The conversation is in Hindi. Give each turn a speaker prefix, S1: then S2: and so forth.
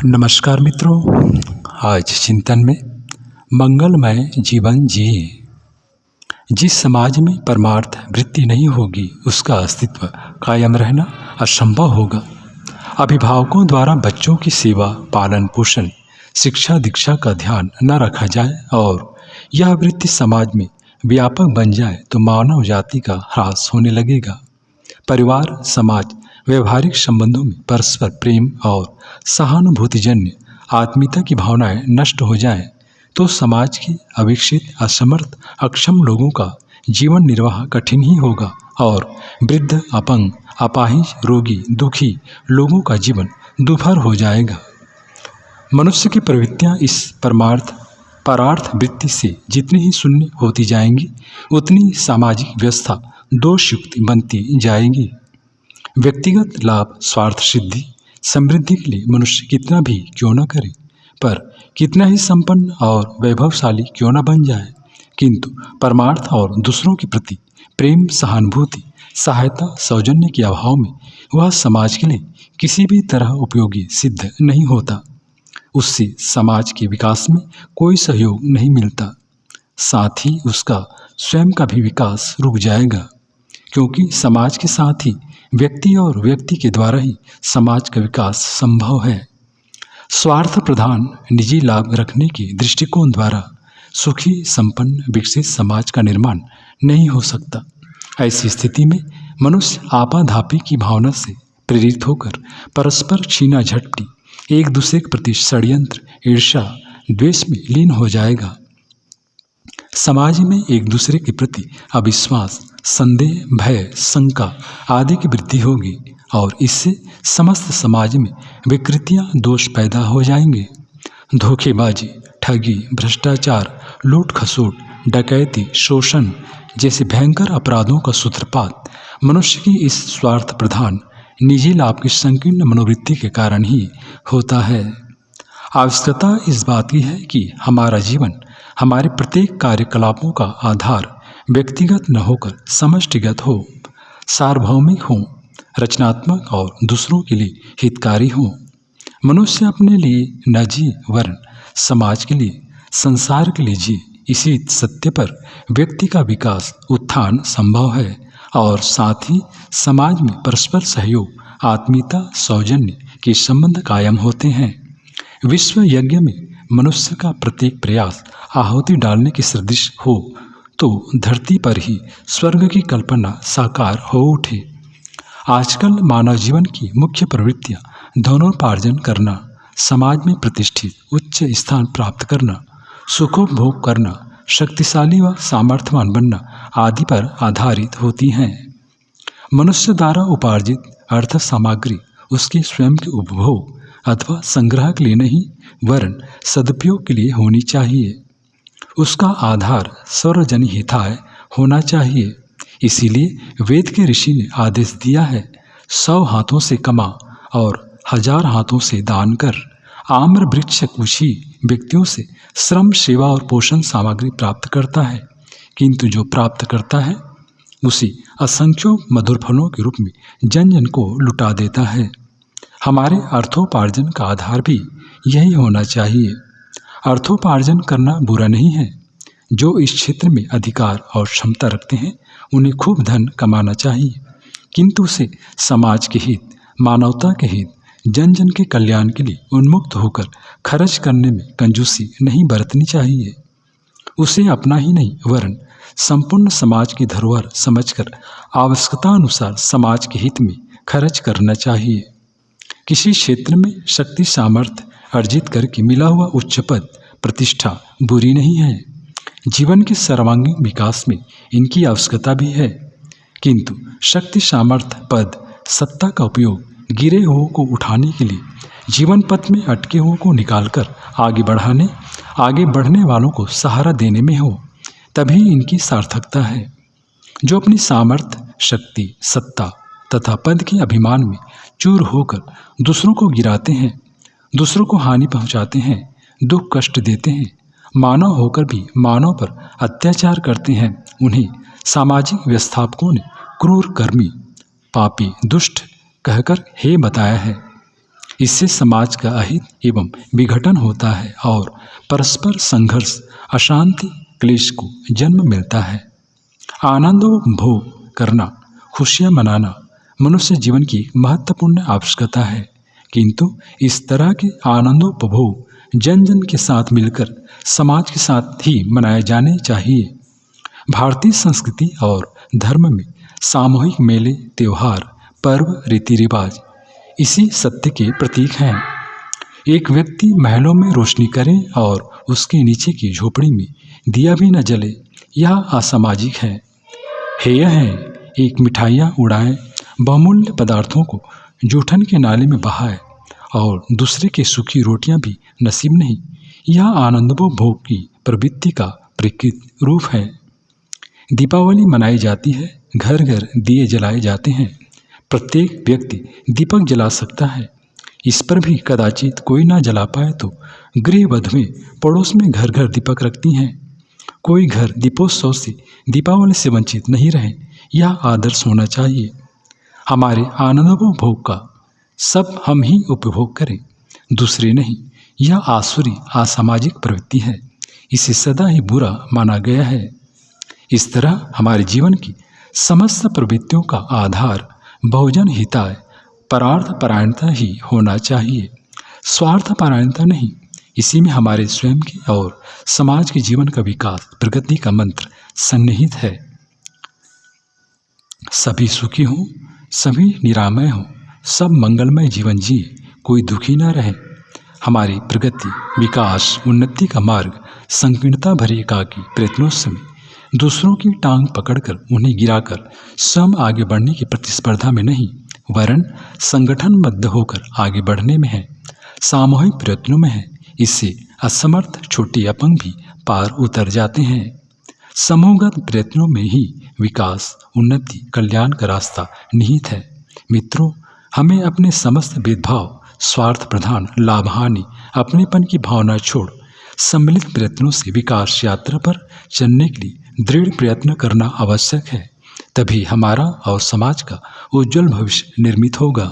S1: नमस्कार मित्रों, आज चिंतन में मंगलमय जीवन जिए। जिस समाज में परमार्थ वृत्ति नहीं होगी उसका अस्तित्व कायम रहना असंभव होगा। अभिभावकों द्वारा बच्चों की सेवा, पालन पोषण, शिक्षा दीक्षा का ध्यान न रखा जाए और यह वृत्ति समाज में व्यापक बन जाए तो मानव जाति का ह्रास होने लगेगा। परिवार, समाज, व्यवहारिक संबंधों में परस्पर प्रेम और सहानुभूतिजन्य आत्मीयता की भावनाएं नष्ट हो जाएं, तो समाज के अविकसित, असमर्थ, अक्षम लोगों का जीवन निर्वाह कठिन ही होगा और वृद्ध, अपंग, अपाहिज, रोगी, दुखी लोगों का जीवन दुभर हो जाएगा। मनुष्य की प्रवृत्तियां इस परार्थ वृत्ति से जितनी ही शून्य होती जाएंगी, उतनी सामाजिक व्यवस्था दोषयुक्त बनती जाएगी। व्यक्तिगत लाभ, स्वार्थ सिद्धि, समृद्धि के लिए मनुष्य कितना भी क्यों न करे, पर कितना ही संपन्न और वैभवशाली क्यों न बन जाए, किंतु परमार्थ और दूसरों के प्रति प्रेम, सहानुभूति, सहायता, सौजन्य के अभाव में वह समाज के लिए किसी भी तरह उपयोगी सिद्ध नहीं होता। उससे समाज के विकास में कोई सहयोग नहीं मिलता, साथ ही उसका स्वयं का भी विकास रुक जाएगा, क्योंकि समाज के साथ ही व्यक्ति और व्यक्ति के द्वारा ही समाज का विकास संभव है। स्वार्थ प्रधान निजी लाभ रखने के दृष्टिकोण द्वारा सुखी, संपन्न, विकसित समाज का निर्माण नहीं हो सकता। ऐसी स्थिति में मनुष्य आपाधापी की भावना से प्रेरित होकर परस्पर छीना झपटी, एक दूसरे के प्रति षड्यंत्र, ईर्ष्या, द्वेष में लीन हो जाएगा। समाज में एक दूसरे के प्रति अविश्वास, संदेह, भय, शंका आदि की वृद्धि होगी और इससे समस्त समाज में विकृतियां, दोष पैदा हो जाएंगे। धोखेबाजी, ठगी, भ्रष्टाचार, लूट खसोट, डकैती, शोषण जैसे भयंकर अपराधों का सूत्रपात मनुष्य की इस स्वार्थ प्रधान निजी लाभ की संकीर्ण मनोवृत्ति के कारण ही होता है। आवश्यकता इस बात की है कि हमारा जीवन, हमारे प्रत्येक कार्यकलापों का आधार व्यक्तिगत न होकर समष्टिगत हो, सार्वभौमिक हो, रचनात्मक और दूसरों के लिए हितकारी हो। मनुष्य अपने लिए न जिए वरन समाज के लिए, संसार के लिए जिए। इसी सत्य पर व्यक्ति का विकास, उत्थान संभव है और साथ ही समाज में परस्पर सहयोग, आत्मीयता, सौजन्य के संबंध कायम होते हैं। विश्व यज्ञ में मनुष्य का प्रत्येक प्रयास आहुति डालने के सदृश हो तो धरती पर ही स्वर्ग की कल्पना साकार हो उठे। आजकल मानव जीवन की मुख्य प्रवृत्तियां धनोपार्जन करना, समाज में प्रतिष्ठित उच्च स्थान प्राप्त करना, सुखोपभोग करना, शक्तिशाली व सामर्थ्यवान बनना आदि पर आधारित होती हैं। मनुष्य द्वारा उपार्जित अर्थ सामग्री उसके स्वयं के उपभोग अथवा संग्रह के लिए नहीं वरन सदुपयोग के लिए होनी चाहिए। उसका आधार सर्वजन हिताय होना चाहिए। इसीलिए वेद के ऋषि ने आदेश दिया है, 100 हाथों से कमा और 1000 हाथों से दान कर। आम्र वृक्ष कुछ ही व्यक्तियों से श्रम, सेवा और पोषण सामग्री प्राप्त करता है, किंतु जो प्राप्त करता है उसी असंख्यों मधुर फलों के रूप में जन जन को लुटा देता है। हमारे अर्थोपार्जन का आधार भी यही होना चाहिए। अर्थोपार्जन करना बुरा नहीं है। जो इस क्षेत्र में अधिकार और क्षमता रखते हैं उन्हें खूब धन कमाना चाहिए, किंतु उसे समाज के हित, मानवता के हित, जन जन के कल्याण के लिए उन्मुक्त होकर खर्च करने में कंजूसी नहीं बरतनी चाहिए। उसे अपना ही नहीं वरन संपूर्ण समाज की धरोहर समझकर आवश्यकतानुसार समाज के हित में खर्च करना चाहिए। किसी क्षेत्र में शक्ति, सामर्थ्य अर्जित करके मिला हुआ उच्च पद, प्रतिष्ठा बुरी नहीं है। जीवन के सर्वांगीण विकास में इनकी आवश्यकता भी है, किंतु शक्ति, सामर्थ्य, पद, सत्ता का उपयोग गिरे हुओं को उठाने के लिए, जीवन पथ में अटके हुओं को निकालकर आगे बढ़ने वालों को सहारा देने में हो, तभी इनकी सार्थकता है। जो अपनी सामर्थ्य, शक्ति, सत्ता तथा पद के अभिमान में चूर होकर दूसरों को गिराते हैं, दूसरों को हानि पहुंचाते हैं, दुख कष्ट देते हैं, मानव होकर भी मानव पर अत्याचार करते हैं, उन्हें सामाजिक व्यवस्थापकों ने क्रूर, कर्मी, पापी, दुष्ट कहकर हे बताया है। इससे समाज का अहित एवं विघटन होता है और परस्पर संघर्ष, अशांति, क्लेश को जन्म मिलता है। आनंद भोग करना, खुशियाँ मनाना मनुष्य जीवन की महत्वपूर्ण आवश्यकता है, किंतु इस तरह के आनंदोपभोग जन जन के साथ मिलकर समाज के साथ ही मनाए जाने चाहिए। भारतीय संस्कृति और धर्म में सामूहिक मेले, त्योहार, पर्व, रीति रिवाज इसी सत्य के प्रतीक हैं। एक व्यक्ति महलों में रोशनी करे और उसके नीचे की झोपड़ी में दिया भी न जले, यह असामाजिक है। हेय है एक मिठाइयाँ उड़ाएं, बहुमूल्य पदार्थों को जूठन के नाले में बहाए और दूसरे के सूखी रोटियां भी नसीब नहीं। यह आनंदोपभोग की प्रवृत्ति का प्रकृत रूप है। दीपावली मनाई जाती है, घर घर दिए जलाए जाते हैं। प्रत्येक व्यक्ति दीपक जला सकता है। इस पर भी कदाचित कोई ना जला पाए तो गृहवधुएं पड़ोस में घर घर दीपक रखती हैं। कोई घर दीपोत्सव से, दीपावली से वंचित नहीं रहे, यह आदर्श होना चाहिए। हमारे आनंदोपभोग का सब हम ही उपभोग करें, दूसरे नहीं। यह आसुरी, असामाजिक प्रवृत्ति है। इसे सदा ही बुरा माना गया है। इस तरह हमारे जीवन की समस्त प्रवृत्तियों का आधार बहुजन हिताय, परार्थ परायणता ही होना चाहिए, स्वार्थ परायणता नहीं। इसी में हमारे स्वयं के और समाज के जीवन का विकास, प्रगति का मंत्र सन्निहित है। सभी सुखी हों, सभी निरामय हों, सब मंगलमय जीवन जिए, कोई दुखी न रहे। हमारी प्रगति, विकास, उन्नति का मार्ग संकीर्णता भरे एकाकी प्रयत्नों में दूसरों की टांग पकड़कर उन्हें गिराकर स्वयं आगे बढ़ने की प्रतिस्पर्धा में नहीं, वरन संगठनबद्ध होकर आगे बढ़ने में है, सामूहिक प्रयत्नों में है। इससे असमर्थ छोटे अपंग भी पार उतर जाते हैं। समूहगत प्रयत्नों में ही विकास, उन्नति, कल्याण का रास्ता निहित है। मित्रों, हमें अपने समस्त भेदभाव, स्वार्थ प्रधान, लाभ हानि, अपनेपन की भावना छोड़ सम्मिलित प्रयत्नों से विकास यात्रा पर चलने के लिए दृढ़ प्रयत्न करना आवश्यक है। तभी हमारा और समाज का उज्जवल भविष्य निर्मित होगा।